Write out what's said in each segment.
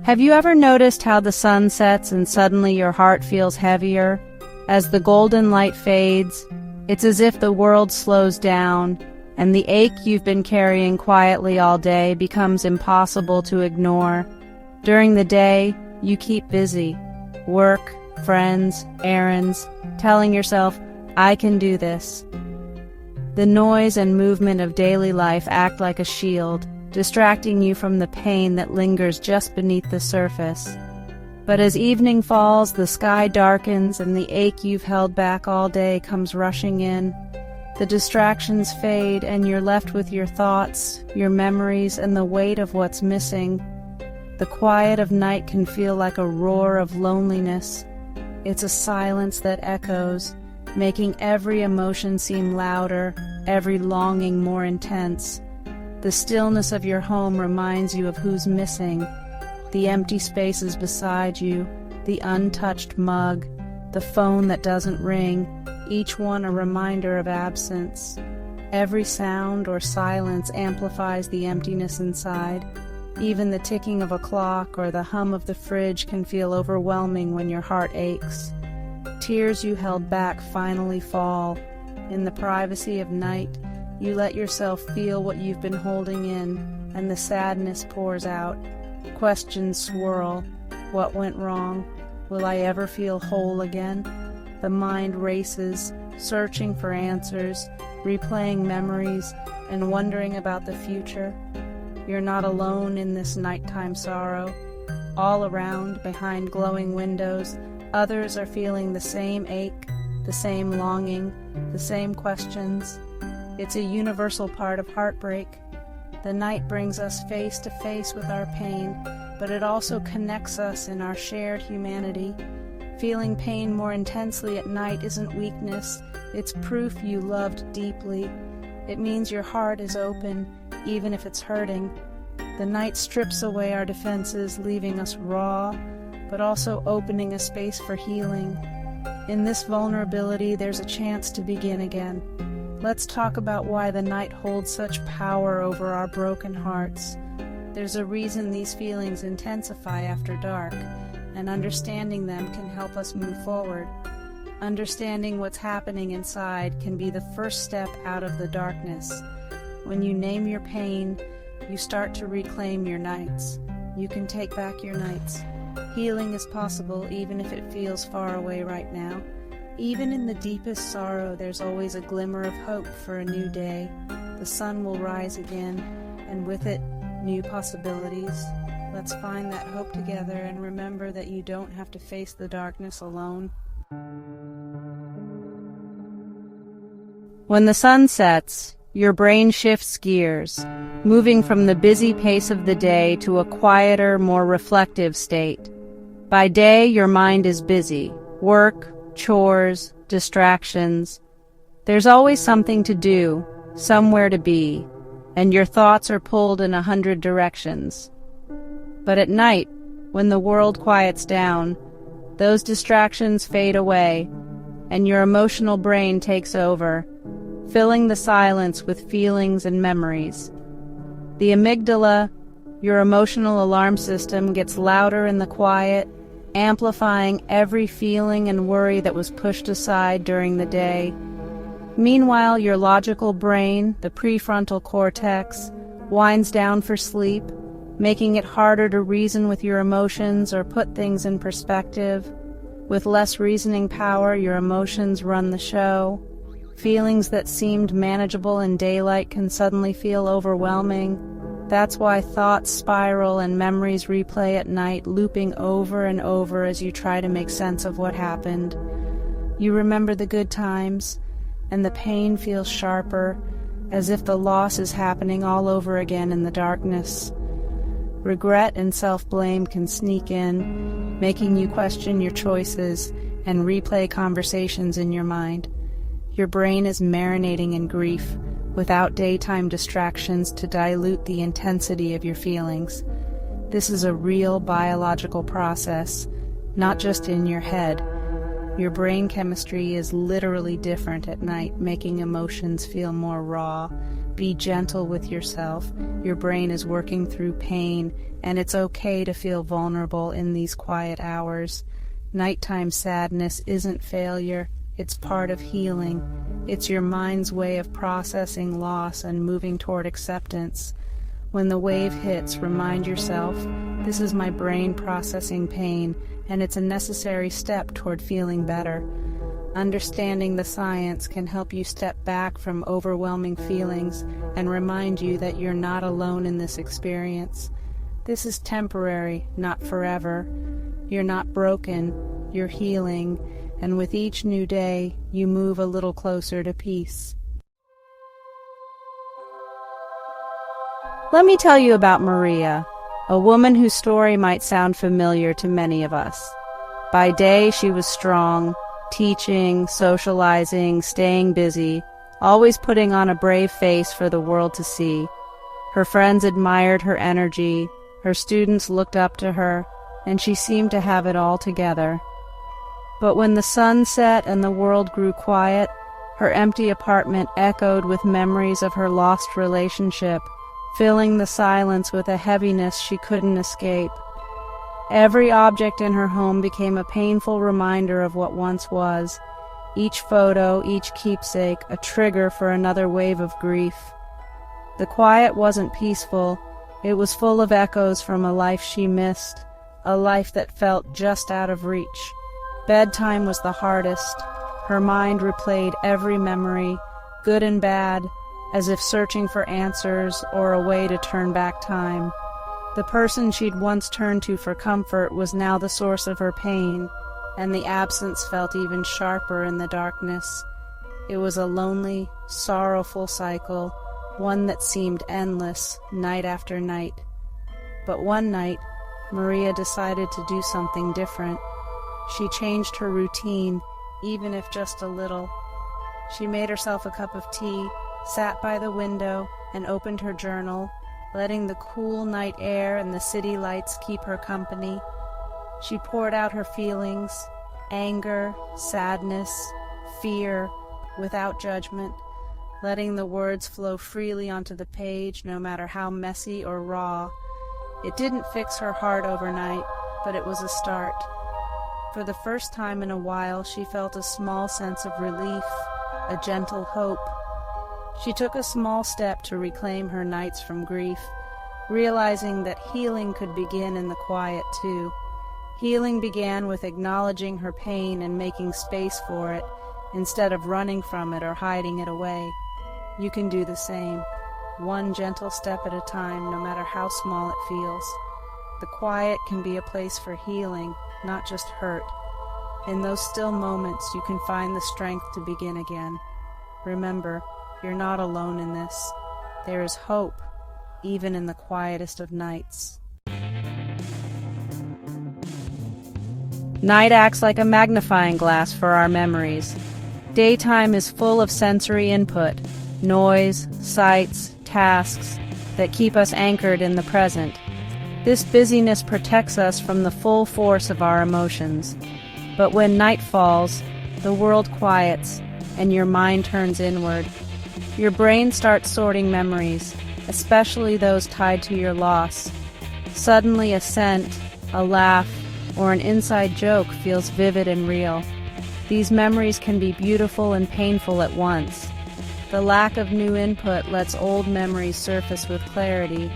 Have you ever noticed how the sun sets and suddenly your heart feels heavier? As the golden light fades, it's as if the world slows down, and the ache you've been carrying quietly all day becomes impossible to ignore. During the day, you keep busy. Work, friends, errands, telling yourself, I can do this. The noise and movement of daily life act like a shield, distracting you from the pain that lingers just beneath the surface. But as evening falls, the sky darkens and the ache you've held back all day comes rushing in. The distractions fade and you're left with your thoughts, your memories, and the weight of what's missing. The quiet of night can feel like a roar of loneliness. It's a silence that echoes, making every emotion seem louder, every longing more intense. The stillness of your home reminds you of who's missing. The empty spaces beside you, the untouched mug, the phone that doesn't ring, each one a reminder of absence. Every sound or silence amplifies the emptiness inside. Even the ticking of a clock or the hum of the fridge can feel overwhelming when your heart aches. Tears you held back finally fall. In the privacy of night, you let yourself feel what you've been holding in, and the sadness pours out. Questions swirl. What went wrong? Will I ever feel whole again? The mind races, searching for answers, replaying memories, and wondering about the future. You're not alone in this nighttime sorrow. All around, behind glowing windows, others are feeling the same ache, the same longing, the same questions. It's a universal part of heartbreak. The night brings us face to face with our pain, but it also connects us in our shared humanity. Feeling pain more intensely at night isn't weakness, it's proof you loved deeply. It means your heart is open, even if it's hurting. The night strips away our defenses, leaving us raw, but also opening a space for healing. In this vulnerability, there's a chance to begin again. Let's talk about why the night holds such power over our broken hearts. There's a reason these feelings intensify after dark, and understanding them can help us move forward. Understanding what's happening inside can be the first step out of the darkness. When you name your pain, you start to reclaim your nights. You can take back your nights. Healing is possible even if it feels far away right now. Even in the deepest sorrow, there's always a glimmer of hope for a new day. The sun will rise again, and with it, new possibilities. Let's find that hope together and remember that you don't have to face the darkness alone. When the sun sets, your brain shifts gears, moving from the busy pace of the day to a quieter, more reflective state. By day, your mind is busy. Work, chores, distractions. There's always something to do, somewhere to be, and your thoughts are pulled in 100 directions. But at night, when the world quiets down, those distractions fade away, and your emotional brain takes over, filling the silence with feelings and memories. The amygdala, your emotional alarm system, gets louder in the quiet, amplifying every feeling and worry that was pushed aside during the day. Meanwhile, your logical brain, the prefrontal cortex, winds down for sleep, making it harder to reason with your emotions or put things in perspective. With less reasoning power, your emotions run the show. Feelings that seemed manageable in daylight can suddenly feel overwhelming. That's why thoughts spiral and memories replay at night, looping over and over as you try to make sense of what happened. You remember the good times, and the pain feels sharper, as if the loss is happening all over again in the darkness. Regret and self-blame can sneak in, making you question your choices and replay conversations in your mind. Your brain is marinating in grief, without daytime distractions to dilute the intensity of your feelings. This is a real biological process, not just in your head. Your brain chemistry is literally different at night, making emotions feel more raw, Be gentle with yourself. Your brain is working through pain, and it's okay to feel vulnerable in these quiet hours. Nighttime sadness isn't failure, it's part of healing. It's your mind's way of processing loss and moving toward acceptance. When the wave hits, remind yourself, this is my brain processing pain, and it's a necessary step toward feeling better. Understanding the science can help you step back from overwhelming feelings and remind you that you're not alone in this experience. This is temporary, not forever. You're not broken, you're healing, and with each new day, you move a little closer to peace. Let me tell you about Maria, a woman whose story might sound familiar to many of us. By day, she was strong, teaching, socializing, staying busy, always putting on a brave face for the world to see. Her friends admired her energy, her students looked up to her, and she seemed to have it all together. But when the sun set and the world grew quiet, her empty apartment echoed with memories of her lost relationship, filling the silence with a heaviness she couldn't escape. Every object in her home became a painful reminder of what once was. Each photo, each keepsake, a trigger for another wave of grief. The quiet wasn't peaceful. It was full of echoes from a life she missed, a life that felt just out of reach. Bedtime was the hardest. Her mind replayed every memory, good and bad, as if searching for answers or a way to turn back time. The person she'd once turned to for comfort was now the source of her pain, and the absence felt even sharper in the darkness. It was a lonely, sorrowful cycle, one that seemed endless, night after night. But one night, Maria decided to do something different. She changed her routine, even if just a little. She made herself a cup of tea, sat by the window, and opened her journal, letting the cool night air and the city lights keep her company. She poured out her feelings, anger, sadness, fear, without judgment, letting the words flow freely onto the page, no matter how messy or raw. It didn't fix her heart overnight, but it was a start. For the first time in a while, she felt a small sense of relief, a gentle hope. She took a small step to reclaim her nights from grief, realizing that healing could begin in the quiet too. Healing began with acknowledging her pain and making space for it, instead of running from it or hiding it away. You can do the same, one gentle step at a time, no matter how small it feels. The quiet can be a place for healing, not just hurt. In those still moments, you can find the strength to begin again. Remember, you're not alone in this. There is hope, even in the quietest of nights. Night acts like a magnifying glass for our memories. Daytime is full of sensory input, noise, sights, tasks that keep us anchored in the present. This busyness protects us from the full force of our emotions. But when night falls, the world quiets, and your mind turns inward. Your brain starts sorting memories, especially those tied to your loss. Suddenly a scent, a laugh, or an inside joke feels vivid and real. These memories can be beautiful and painful at once. The lack of new input lets old memories surface with clarity.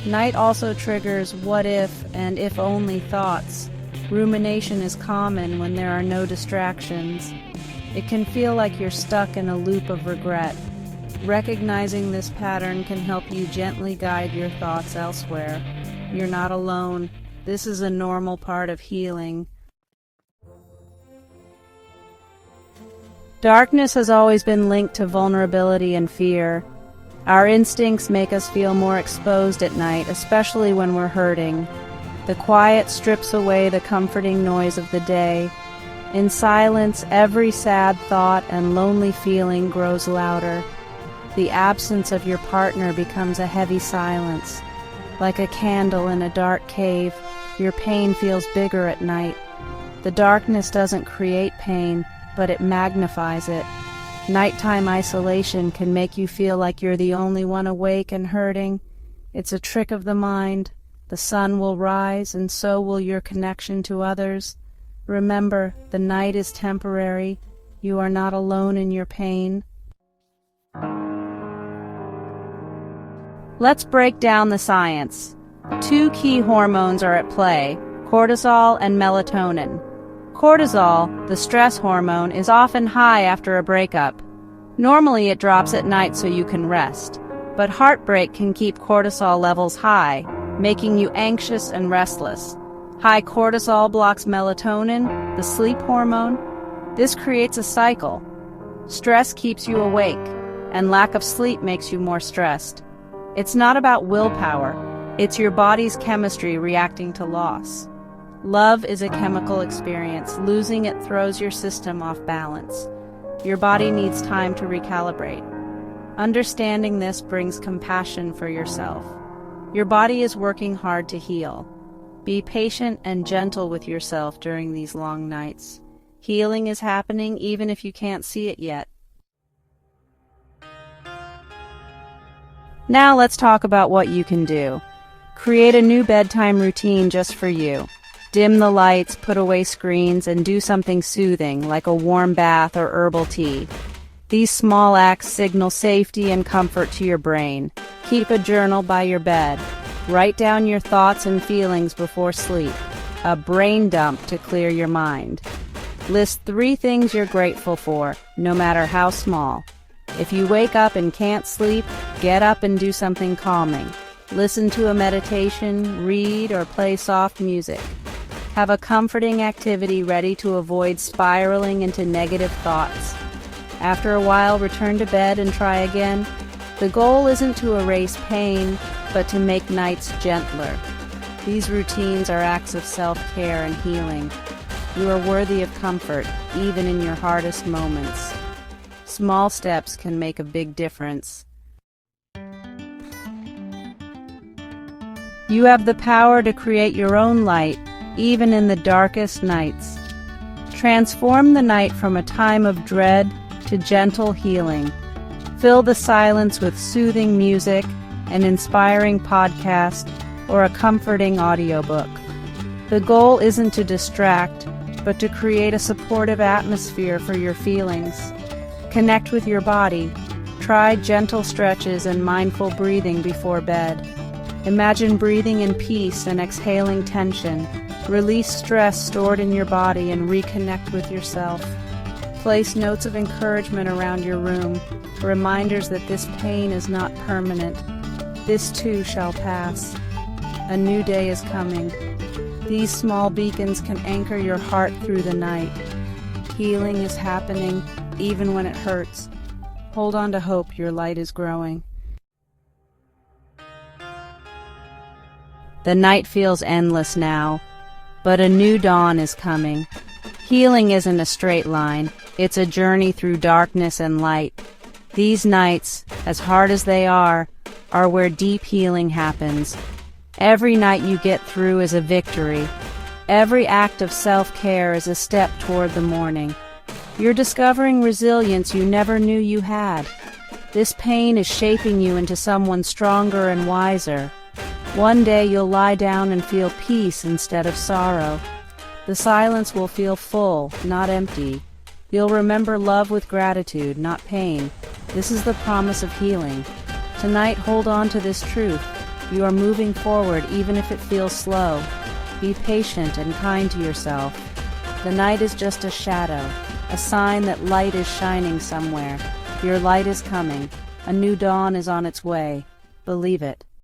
Night also triggers what if and if only thoughts. Rumination is common when there are no distractions. It can feel like you're stuck in a loop of regret. Recognizing this pattern can help you gently guide your thoughts elsewhere. You're not alone. This is a normal part of healing. Darkness has always been linked to vulnerability and fear. Our instincts make us feel more exposed at night, especially when we're hurting. The quiet strips away the comforting noise of the day. In silence, every sad thought and lonely feeling grows louder. The absence of your partner becomes a heavy silence. Like a candle in a dark cave, your pain feels bigger at night. The darkness doesn't create pain, but it magnifies it. Nighttime isolation can make you feel like you're the only one awake and hurting. It's a trick of the mind. The sun will rise, and so will your connection to others. Remember, the night is temporary. You are not alone in your pain. Let's break down the science. 2 key hormones are at play: cortisol and melatonin. Cortisol, the stress hormone, is often high after a breakup. Normally it drops at night so you can rest, but heartbreak can keep cortisol levels high, making you anxious and restless. High cortisol blocks melatonin, the sleep hormone. This creates a cycle. Stress keeps you awake, and lack of sleep makes you more stressed. It's not about willpower. It's your body's chemistry reacting to loss. Love is a chemical experience. Losing it throws your system off balance. Your body needs time to recalibrate. Understanding this brings compassion for yourself. Your body is working hard to heal. Be patient and gentle with yourself during these long nights. Healing is happening even if you can't see it yet. Now let's talk about what you can do. Create a new bedtime routine just for you. Dim the lights, put away screens, and do something soothing, like a warm bath or herbal tea. These small acts signal safety and comfort to your brain. Keep a journal by your bed. Write down your thoughts and feelings before sleep. A brain dump to clear your mind. List 3 things you're grateful for, no matter how small. If you wake up and can't sleep, get up and do something calming. Listen to a meditation, read, or play soft music. Have a comforting activity ready to avoid spiraling into negative thoughts. After a while, return to bed and try again. The goal isn't to erase pain, but to make nights gentler. These routines are acts of self-care and healing. You are worthy of comfort, even in your hardest moments. Small steps can make a big difference. You have the power to create your own light, even in the darkest nights. Transform the night from a time of dread to gentle healing. Fill the silence with soothing music, an inspiring podcast, or a comforting audiobook. The goal isn't to distract, but to create a supportive atmosphere for your feelings. Connect with your body. Try gentle stretches and mindful breathing before bed. Imagine breathing in peace and exhaling tension. Release stress stored in your body and reconnect with yourself. Place notes of encouragement around your room, reminders that this pain is not permanent. This too shall pass. A new day is coming. These small beacons can anchor your heart through the night. Healing is happening, even when it hurts. Hold on to hope, your light is growing. The night feels endless now, but a new dawn is coming. Healing isn't a straight line. It's a journey through darkness and light. These nights, as hard as they are where deep healing happens. Every night you get through is a victory. Every act of self-care is a step toward the morning. You're discovering resilience you never knew you had. This pain is shaping you into someone stronger and wiser. One day you'll lie down and feel peace instead of sorrow. The silence will feel full, not empty. You'll remember love with gratitude, not pain. This is the promise of healing. Tonight, hold on to this truth. You are moving forward even if it feels slow. Be patient and kind to yourself. The night is just a shadow, a sign that light is shining somewhere. Your light is coming. A new dawn is on its way. Believe it.